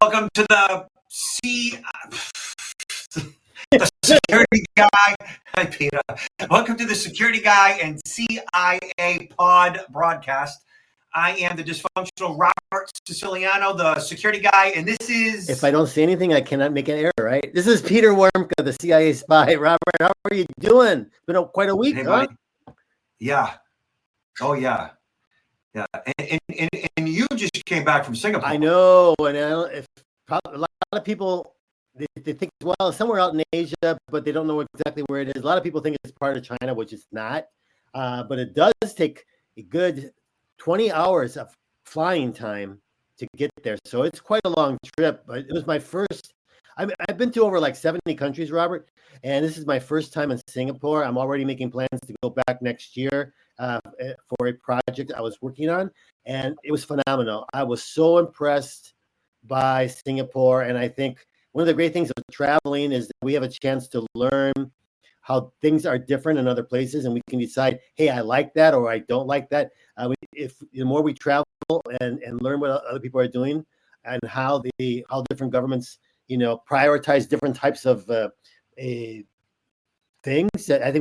welcome to the security guy. Hi, Peter. Welcome to the security guy and CIA pod broadcast. I am the dysfunctional Robert Siciliano, the security guy, and this is... If I don't say anything, I cannot make an error, right? This is Peter Wormka, the CIA spy. Robert, how are you doing? It's been quite a week, Hey, huh? buddy. Yeah. Oh, yeah. Yeah. And you just came back from Singapore. I know, and a lot of people, they think, well, somewhere out in Asia, but they don't know exactly where it is. A lot of people think it's part of China, which it's not. But it does take a good 20 hours of flying time to get there. So it's quite a long trip. But it was my first. I've been to over like 70 countries, Robert, and this is my first time in Singapore. I'm already making plans to go back next year for a project I was working on, and it was phenomenal. I was so impressed by Singapore, and I think one of the great things of traveling is that we have a chance to learn how things are different in other places, and we can decide, hey, I like that or I don't like that. If the more we travel and learn what other people are doing and how different governments prioritize different types of things, that I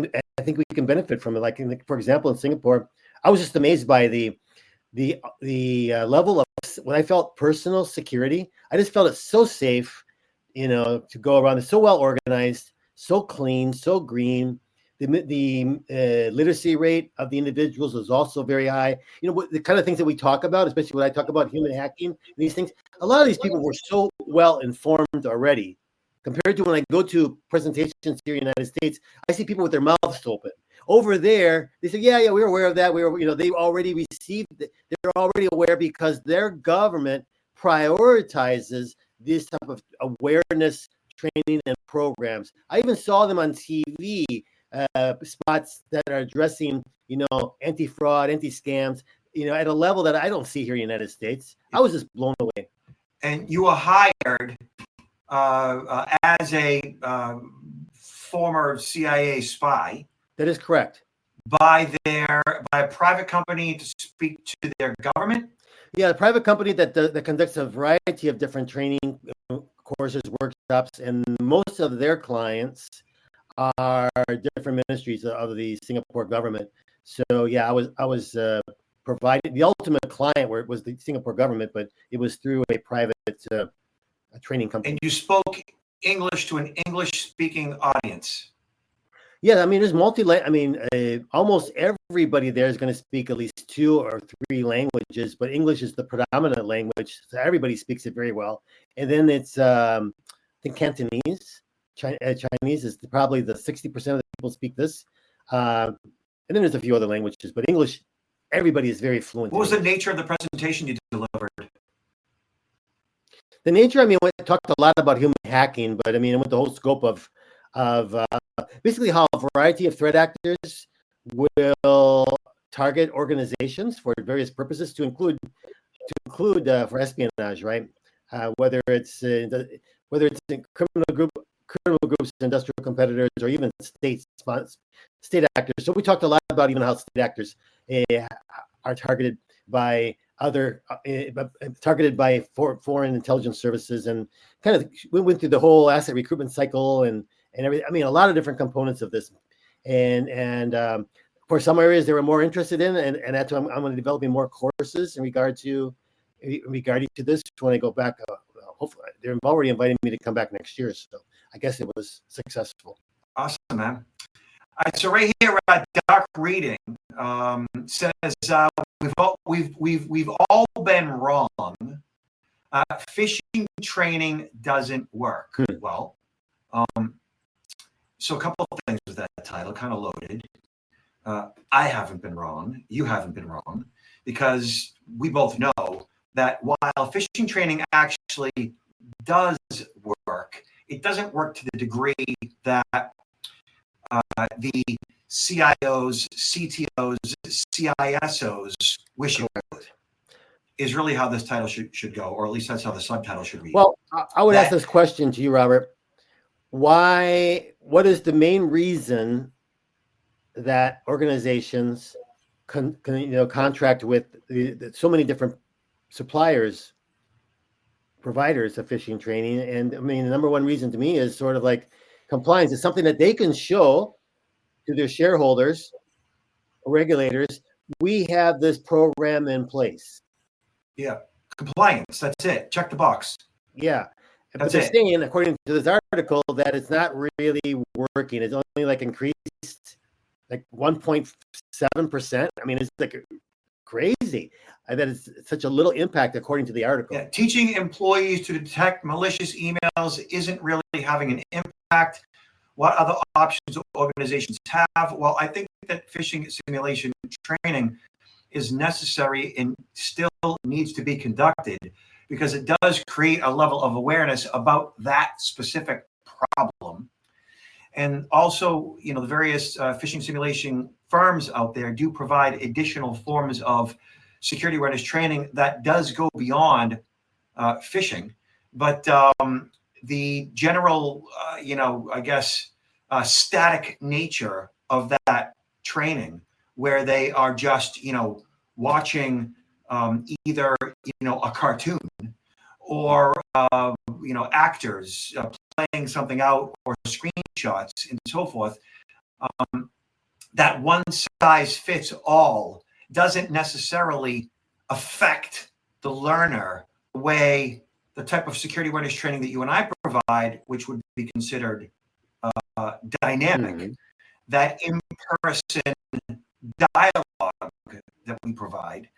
think we can benefit from it. Like for example, in Singapore, I was just amazed by the level of what I felt personal security. I just felt it so safe, to go around. It's so well organized, so clean, so green. The literacy rate of the individuals is also very high. The kind of things that we talk about, especially when I talk about human hacking, these things, a lot of these people were so well informed already. Compared to when I go to presentations here in the United States, I see people with their mouths open. Over there, they say, yeah, we're aware of that. They already received it. They're already aware because their government prioritizes this type of awareness training and programs. I even saw them on TV, spots that are addressing, anti-fraud, anti-scams, at a level that I don't see here in the United States. I was just blown away. And you were hired as a former CIA spy. That is correct. By a private company to speak to their government? Yeah, a private company that conducts a variety of different training courses, workshops, and most of their clients are different ministries of the Singapore government. So yeah, I was provided, the ultimate client where it was the Singapore government, but it was through a private a training company. And you spoke English to an English-speaking audience. Yeah, there's almost everybody there is going to speak at least 2 or 3 languages, but English is the predominant language, so everybody speaks it very well. And then it's, I think Cantonese. Chinese is probably the 60% of the people speak this. And then there's a few other languages, but English, everybody is very fluent. What was the nature of the presentation you delivered? The nature, we talked a lot about human hacking, but with the whole scope of basically how a variety of threat actors will target organizations for various purposes, to include for espionage, right? Whether it's in criminal groups, industrial competitors, or even state actors. So we talked a lot about even how state actors are targeted by foreign intelligence services, and kind of we went through the whole asset recruitment cycle and everything. A lot of different components of this, and for some areas they were more interested in, and that's why I'm going to be developing more courses in regarding to this when I go back. Hopefully, they're already inviting me to come back next year, so I guess it was successful. Awesome, man. All right, so right here, Dark Reading says we've all been wrong. Phishing training doesn't work. Well, so a couple of things with that title, kind of loaded. I haven't been wrong. You haven't been wrong, because we both know that while phishing training actually does work, it doesn't work to the degree that the CIOs, CTOs, CISOs wish it would, is really how this title should go, or at least that's how the subtitle should read. Well, I would ask this question to you, Robert. What is the main reason that organizations contract with so many different suppliers providers of phishing training. And I mean, the number one reason to me is sort of like compliance. It's something that they can show to their shareholders, regulators. We have this program in place. Yeah. Compliance. That's it. Check the box. Yeah. But That's they're it. saying, according to this article, that it's not really working. It's only like increased like 1.7%. I mean, it's like crazy that it's such a little impact, according to the article. Yeah. Teaching employees to detect malicious emails isn't really having an impact. What other options organizations have? Well, I think that phishing simulation training is necessary and still needs to be conducted because it does create a level of awareness about that specific problem. And also, the various phishing simulation firms out there do provide additional forms of security awareness training that does go beyond phishing. But the general, I guess, static nature of that training, where they are just, watching either, a cartoon or, actors playing something out or screenshots and so forth, that one size fits all doesn't necessarily affect the learner the way the type of security awareness training that you and I provide, which would be considered dynamic, Mhm. that in-person dialogue that we provide,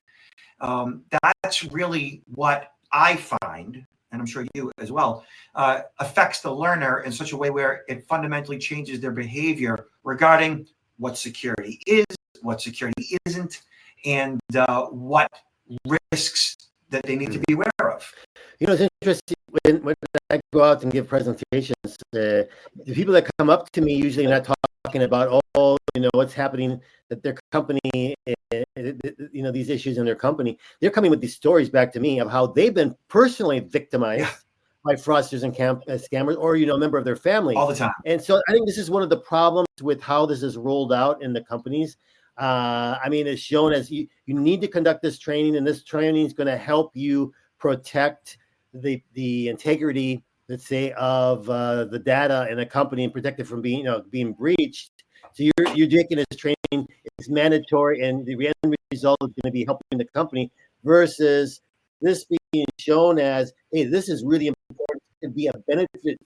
that's really what I find, and I'm sure you as well, affects the learner in such a way where it fundamentally changes their behavior regarding what security is, what security isn't, and what risks that they need to be aware of. It's interesting when I go out and give presentations. The people that come up to me usually not talking about what's happening at their company, these issues in their company. They're coming with these stories back to me of how they've been personally victimized by fraudsters and scammers, or a member of their family All the time. And so I think this is one of the problems with how this is rolled out in the companies. I mean, it's shown as you need to conduct this training, and this training is going to help you protect the integrity, let's say, of the data in a company and protect it from being breached. So you're taking this training; it's mandatory, and the end result is going to be helping the company. Versus this being shown as, hey, this is really important to be a benefit to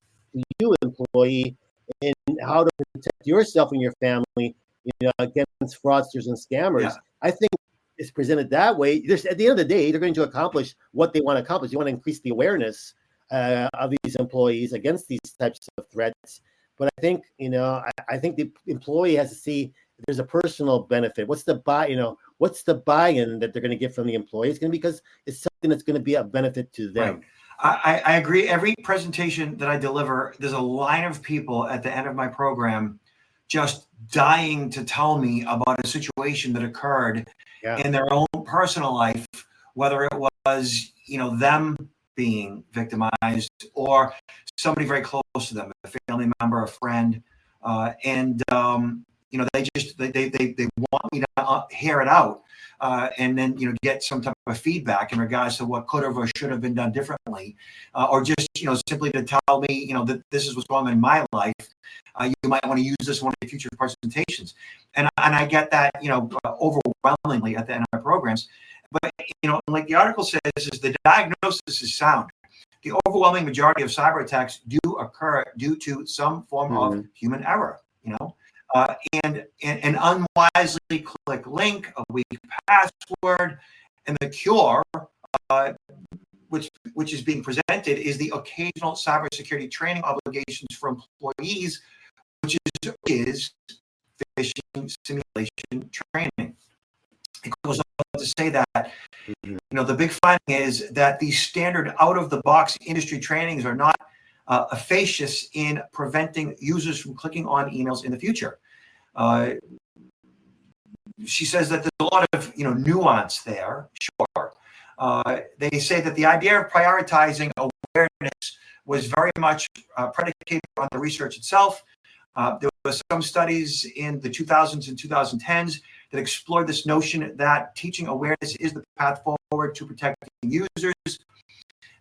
you, employee, in how to protect yourself and your family, against fraudsters and scammers. Yeah. I think it's presented that way. At the end of the day, they're going to accomplish what they want to accomplish. You want to increase the awareness of these employees against these types of threats. But I think, I think the employee has to see there's a personal benefit. What's the buy-in that they're going to get from the employee? It's going to be because it's something that's going to be a benefit to them. Right. I agree. Every presentation that I deliver, there's a line of people at the end of my program just dying to tell me about a situation that occurred in their own personal life, whether it was, them being victimized or somebody very close to them, a family member, a friend. They want me to hear it out and then, get some type of feedback in regards to what could have or should have been done differently, or just, simply to tell me, that this is what's going on in my life. You might want to use this one in future presentations. And I get that, overwhelmingly at the end of my programs. But, like the article says, is the diagnosis is sound. The overwhelming majority of cyber attacks do occur due to some form of human error, and an unwisely click link, a weak password, and the cure, which is being presented, is the occasional cybersecurity training obligations for employees, which is phishing simulation training. It goes on to say that, the big finding is that these standard out-of-the-box industry trainings are not efficacious in preventing users from clicking on emails in the future. She says that there's a lot of nuance there. Sure, they say that the idea of prioritizing awareness was very much predicated on the research itself. There were some studies in the 2000s and 2010s that explored this notion that teaching awareness is the path forward to protecting users.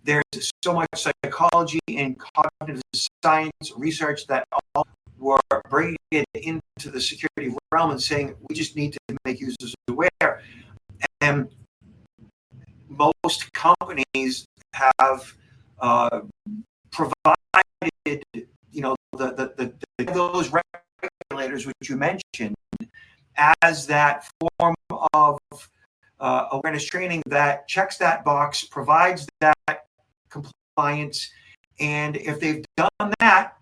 There's so much psychology and cognitive science research that all were bringing it into the security realm and saying we just need to make users aware. And most companies have provided, those regulators which you mentioned as that form of awareness training that checks that box, provides that compliance, and if they've done that,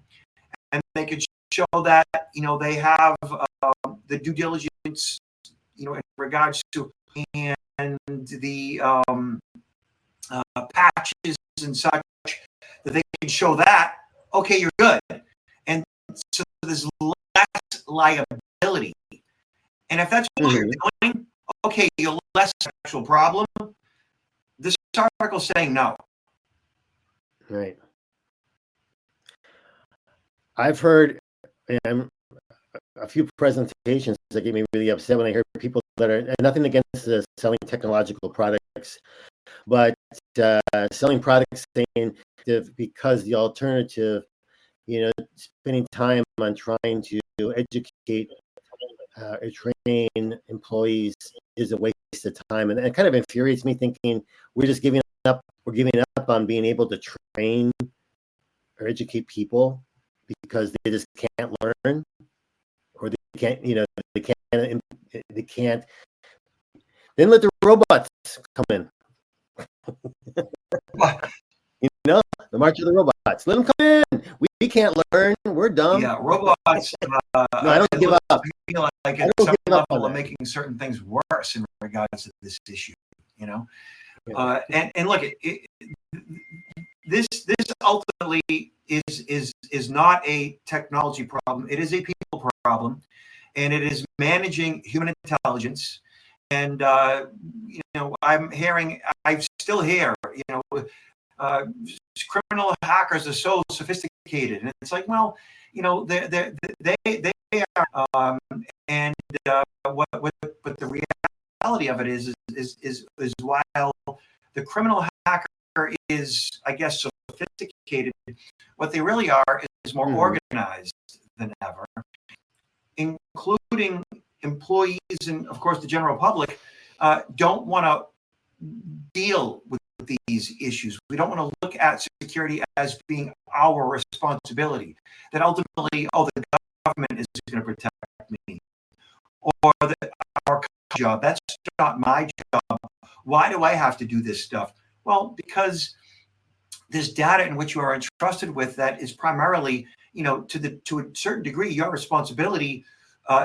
and they could show that they have the due diligence, in regards to and the patches and such, that they can show that, okay, you're good, and so there's less liability. And if that's what you're doing, okay, you're less actual problem. This article saying no. Right. I've heard a few presentations that get me really upset when I hear people that are, and nothing against selling technological products, but selling products saying that because the alternative, spending time on trying to educate or train employees is a waste of time, and it kind of infuriates me, thinking we're giving up on being able to train or educate people because they just can't learn, or they can't. Then let the robots come in. The march of the robots. Let them come in. We can't learn. We're dumb. Yeah, robots. No, I don't give up. I feel like at some level of making certain things worse in regards to this issue. And look, this ultimately is not a technology problem. It is a people problem, and it is managing human intelligence. And I still hear, criminal hackers are so sophisticated, and it's like, well, they are, but the reality of it is while the criminal hacker is, I guess, sophisticated, what they really are is more organized than ever, including employees and, of course, the general public don't want to deal with these issues. We don't want to look at security as being our responsibility, that ultimately, the government is going to protect me, or our job. That's not my job. Why do I have to do this stuff? Well, because there's data in which you are entrusted with that is primarily, to a certain degree, your responsibility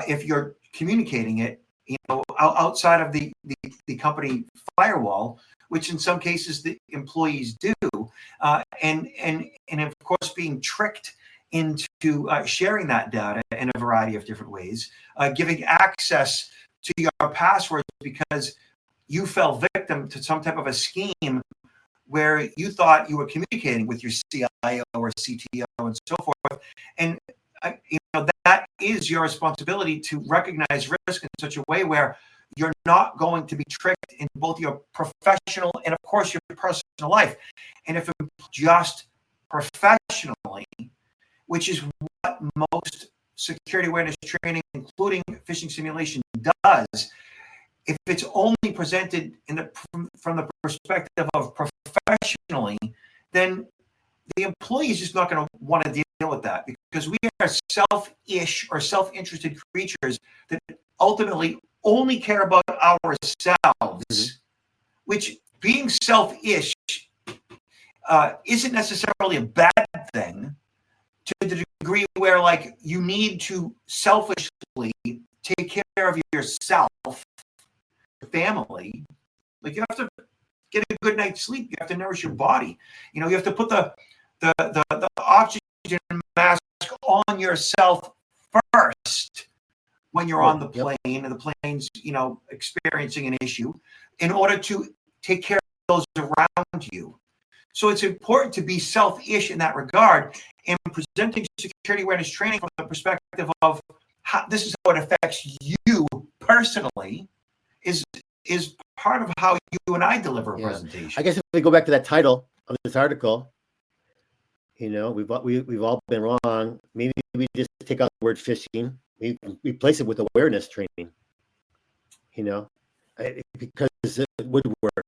if you're communicating it, outside of the company firewall, which in some cases the employees do, and of course being tricked into sharing that data in a variety of different ways, giving access to your passwords because you fell victim to some type of a scheme where you thought you were communicating with your CIO or CTO and so forth, and that is your responsibility to recognize risk in such a way where you're not going to be tricked in both your professional and, of course, your personal life. And if just professionally, which is what most security awareness training, including phishing simulation, does, if it's only presented from the perspective of professionally, then the employee is just not going to want to deal with that, because we are selfish or self-interested creatures that ultimately only care about ourselves, which, being selfish isn't necessarily a bad thing, to the degree where, like, you need to selfishly take care of yourself, family. Like, you have to get a good night's sleep. You have to nourish your body. You have to put the oxygen mask on yourself first when you're on the plane and the plane's, experiencing an issue, in order to take care of those around you. So it's important to be selfish in that regard, and presenting security awareness training from the perspective of how this is how it affects you personally is part of how you and I deliver a presentation. I guess if we go back to that title, of this article, we've all been wrong. Maybe we just take out the word phishing, we replace it with awareness training. Because it would work,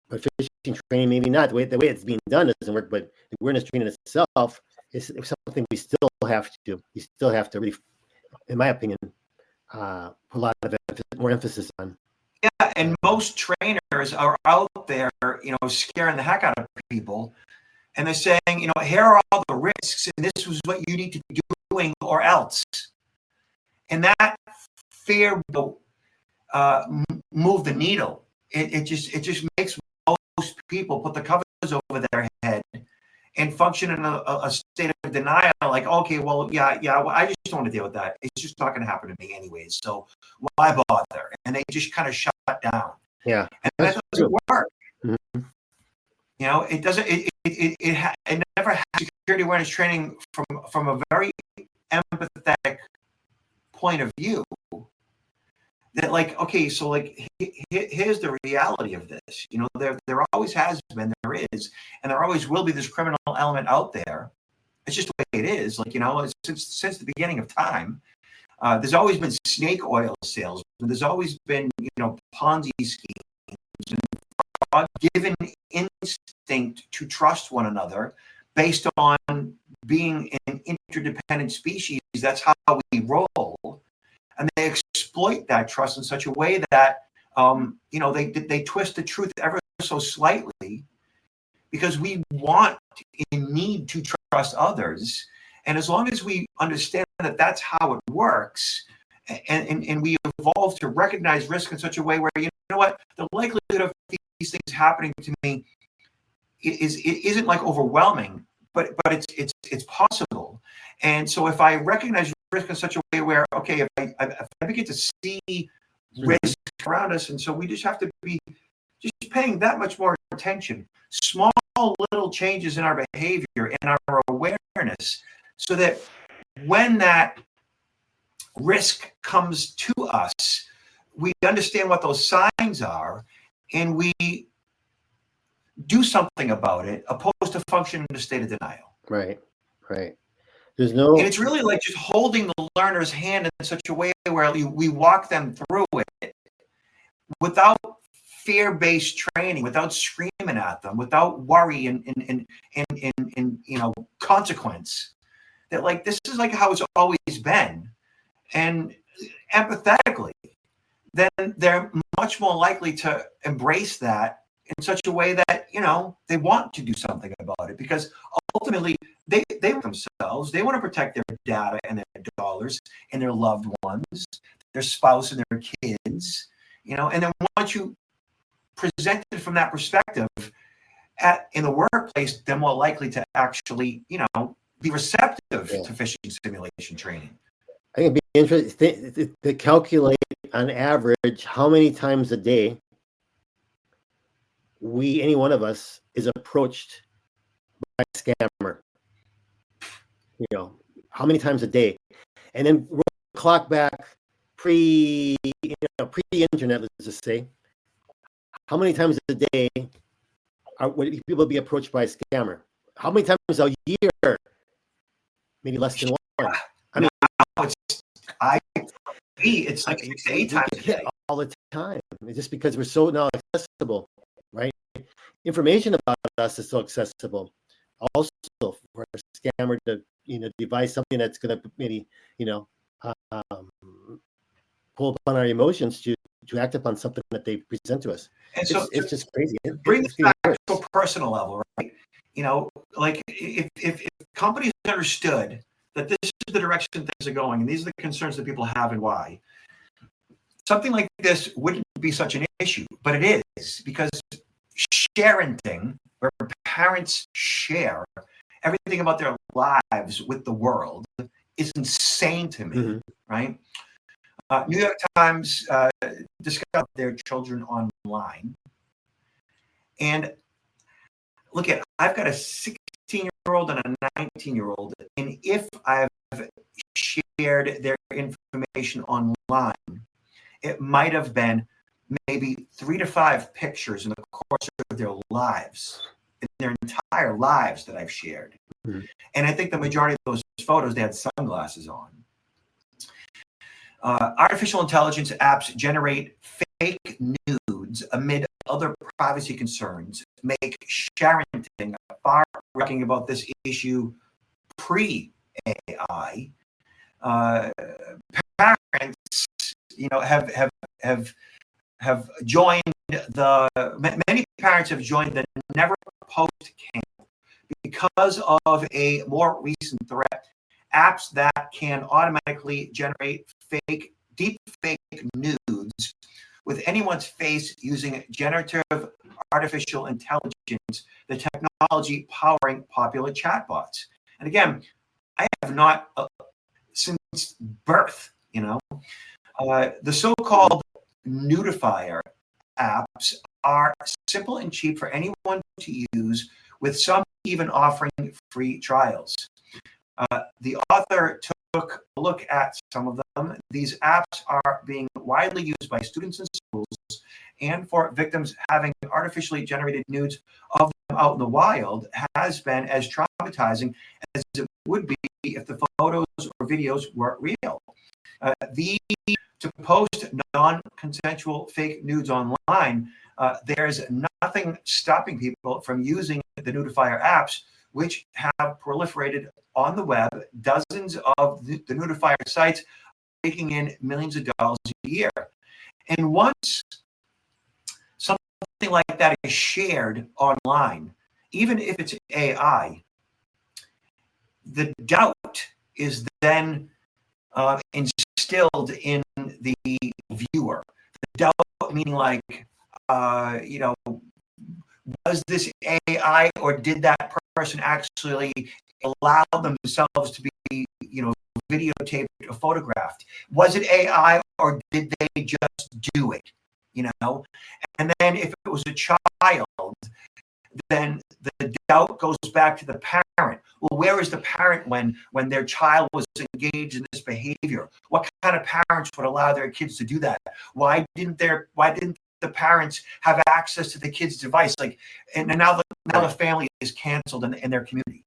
but phishing training maybe not. The way it's being done doesn't work. But the awareness training itself is something we still have to. We still have to really, in my opinion, put a lot of more emphasis on. Yeah, and most trainers are out there, scaring the heck out of people, and they're saying, here are all the risks, and this is what you need to be doing, or else. And that fear will move the needle. It just makes most people put the covers over their head and function in a state of denial, like, okay, well, well, I just don't want to deal with that. It's just not going to happen to me anyways, so why bother? And they just kind of shut down. Yeah, and that doesn't work. Mm-hmm. It doesn't. It never has security awareness training from a very empathetic point of view. That, like, okay, so like here's the reality of this. There always has been, there is, and there always will be this criminal element out there. It's just the way it is. Like, since the beginning of time, there's always been snake oil sales. There's always been, Ponzi schemes, and given instinct to trust one another based on being an interdependent species. That's how we roll. And they exploit that trust in such a way that, they twist the truth ever so slightly, because we want and need to trust others. And as long as we understand that that's how it works, and we evolve to recognize risk in such a way where, what, the likelihood of these things happening to me isn't like overwhelming, but it's possible. And so if I recognize risk in such a way where, okay, if I begin to see risk around us, and so we just have to be just paying that much more attention, small little changes in our behavior and our awareness, so that when that risk comes to us, we understand what those signs are, and we do something about it, opposed to function in a state of denial. Right. There's no, and it's really like just holding the learner's hand in such a way where we walk them through it without fear-based training, without screaming at them, without worry and consequence. That, like, this is like how it's always been, and empathetically, then they're much more likely to embrace that in such a way that, they want to do something about it, because ultimately they themselves, they want to protect their data and their dollars and their loved ones, their spouse and their kids, and then once you present it from that perspective in the workplace, they're more likely to actually, be receptive to phishing simulation training. I think it'd be interesting to calculate on average how many times a day any one of us is approached by a scammer. How many times a day, and then roll the clock back pre-internet, let's just say, how many times a day would people be approached by a scammer? How many times a year? Maybe less than one. I mean, it's like 6 to 8 times a day. All the time. It's just because we're so now accessible, right? Information about us is so accessible. Also, for a scammer to devise something that's going to maybe pull upon our emotions to act upon something that they present to us. And so it's just crazy. Bring this back to a personal level, right? Like if companies understood that this is the direction things are going, and these are the concerns that people have and why, something like this wouldn't be such an issue. But it is, because sharenting, where parents share everything about their lives with the world, is insane to me, right? New York Times discovered their children online. And look I've got a 16-year-old and a 19-year-old, and if I've shared their information online, it might have been maybe 3 to 5 pictures in the course of their lives. their entire lives that I've shared. Mhm. And I think the majority of those photos, they had sunglasses on. Artificial intelligence apps generate fake nudes amid other privacy concerns, make sharenting far reading about this issue pre-AI. Parents, have joined many parents have joined the Never Post camp because of a more recent threat. Apps that can automatically generate deep fake nudes with anyone's face using generative artificial intelligence, the technology powering popular chatbots. And again, I have not since birth, the so-called nudifier apps are simple and cheap for anyone to use, with some even offering free trials. The author took a look at some of them. These apps are being widely used by students in schools, and for victims, having artificially generated nudes of them out in the wild has been as traumatizing as it would be if the photos or videos were real. To post non-consensual fake nudes online, there's nothing stopping people from using the nudifier apps, which have proliferated on the web. Dozens of the nudifier sites taking in millions of dollars a year. And once something like that is shared online, even if it's AI, the doubt is then instilled in the viewer. The doubt meaning was this AI, or did that person actually allow themselves to be, videotaped or photographed? Was it AI, or did they just do it? And then if it was a child, then the doubt goes back to the parent. Well, where is the parent when their child was engaged in this behavior? What kind of parents would allow their kids to do that? Why didn't the parents have access to the kid's device? And now the family is canceled in their community.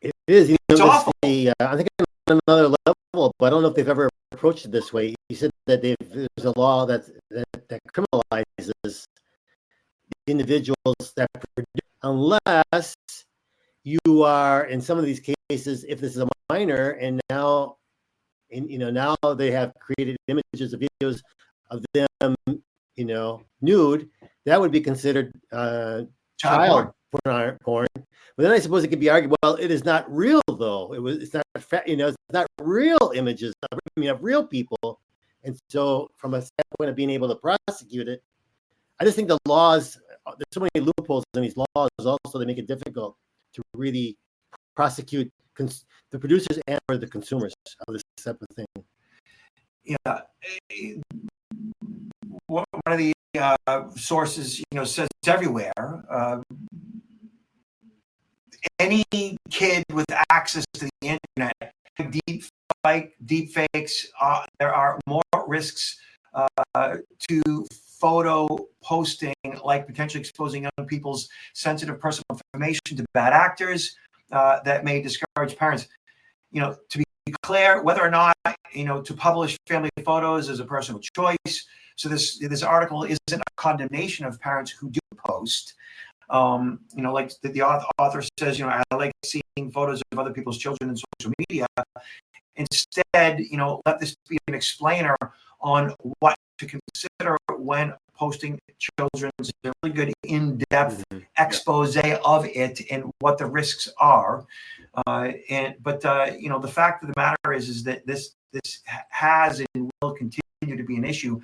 It is. It's awful. I think on another level, but I don't know if they've ever approached it this way. You said that there's a law that criminalizes individuals that produce, unless you are, in some of these cases, if this is a minor, and now they have created images of videos of them, nude, that would be considered child porn. But then I suppose it could be argued, well, it is not real though. It's not real images of real people. And so from a standpoint of being able to prosecute it, I just think the laws, there's so many loopholes in these laws also that make it difficult to really prosecute the producers and or the consumers of this type of thing. Yeah. One of the sources, says it's everywhere. Any kid with access to the internet, deep fakes, there are more risks to photo posting, like potentially exposing young people's sensitive personal information to bad actors that may discourage parents. To be clear, whether or not to publish family photos is a personal choice. So this article isn't a condemnation of parents who do post. Like the author says, I like seeing photos of other people's children in social media. Instead, let this be an explainer on what to consider when posting children's really good in-depth expose of it and what the risks are. But the fact of the matter is that this has and will continue to be an issue,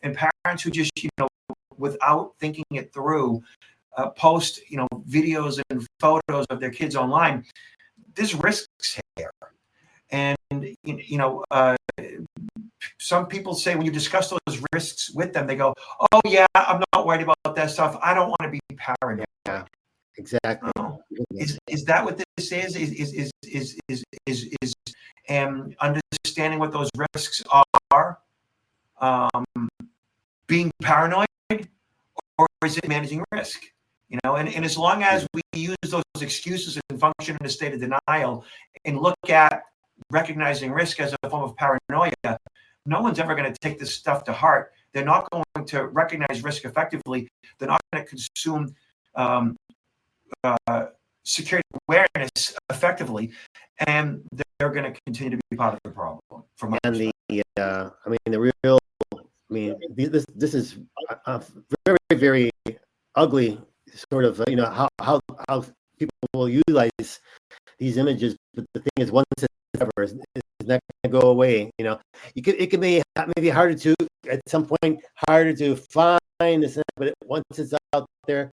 and parents who just without thinking it through post videos and photos of their kids online, there's risks here. And some people say when you discuss those risks with them, they go, "Oh yeah, I'm not worried about that stuff. I don't want to be paranoid." Yeah, exactly. Is that what this is? Is understanding what those risks are, being paranoid, or is it managing risk? And as long as we use those excuses and function in a state of denial and look at recognizing risk as a form of paranoia, no one's ever going to take this stuff to heart. They're not going to recognize risk effectively. They're not going to consume security awareness effectively, and they're going to continue to be part of the problem. This is a very, very ugly sort of, how people will utilize these images. But the thing is, once it's ever, it's not going to go away. It can be maybe harder to, at some point, harder to find this, but once it's out there,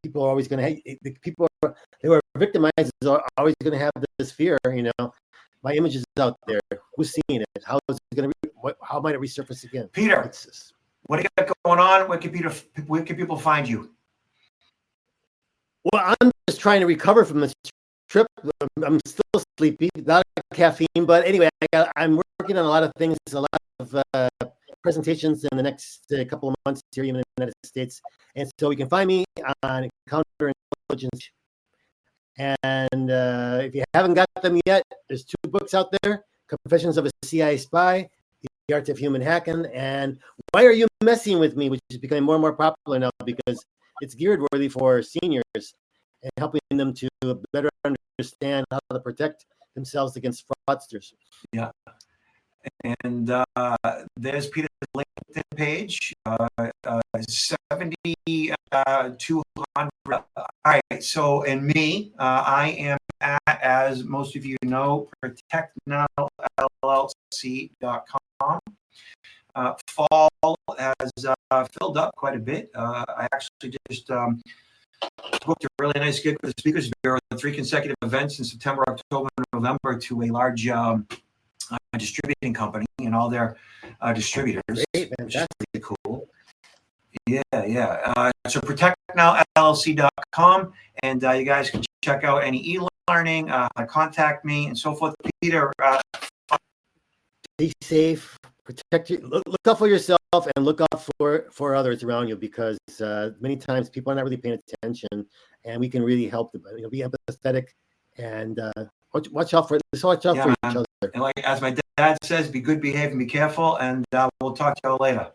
people are always going to people who are victimized are always going to have this fear. My image is out there. Who's seeing it? How is it going to? How might it resurface again? Peter, what do you got going on? Where can people find you? Well, I'm just trying to recover from this trip. I'm still sleepy, not caffeine, but anyway, I'm working on a lot of things, a lot of presentations in the next couple of months here, even in the United States. And so you can find me on Counterintelligence. And if you haven't got them yet, there's 2 books out there: Confessions of a CIA Spy, The Art of Human Hacking, and Why Are You Messing With Me, which is becoming more and more popular now because it's geared really for seniors and helping them to better understand how to protect themselves against fraudsters. Yeah. And there's Peter's LinkedIn page, 7,200. All right. So, and me, I am at, as most of you know, protectnowllc.com. Fall has filled up quite a bit. I actually just booked a really nice gig with the Speakers Bureau, 3 consecutive events in September, October, and November to a large distributing company and all their distributors. Great, which is really cool. Yeah. So protectnowllc.com, and you guys can check out any e-learning, contact me, and so forth. Peter, be safe, protect you, look out for yourself, and look out for others around you, because many times people are not really paying attention, and we can really help them. Be empathetic and watch out for each other. And like as my dad says, be good, behave, and be careful. And we'll talk to you all later.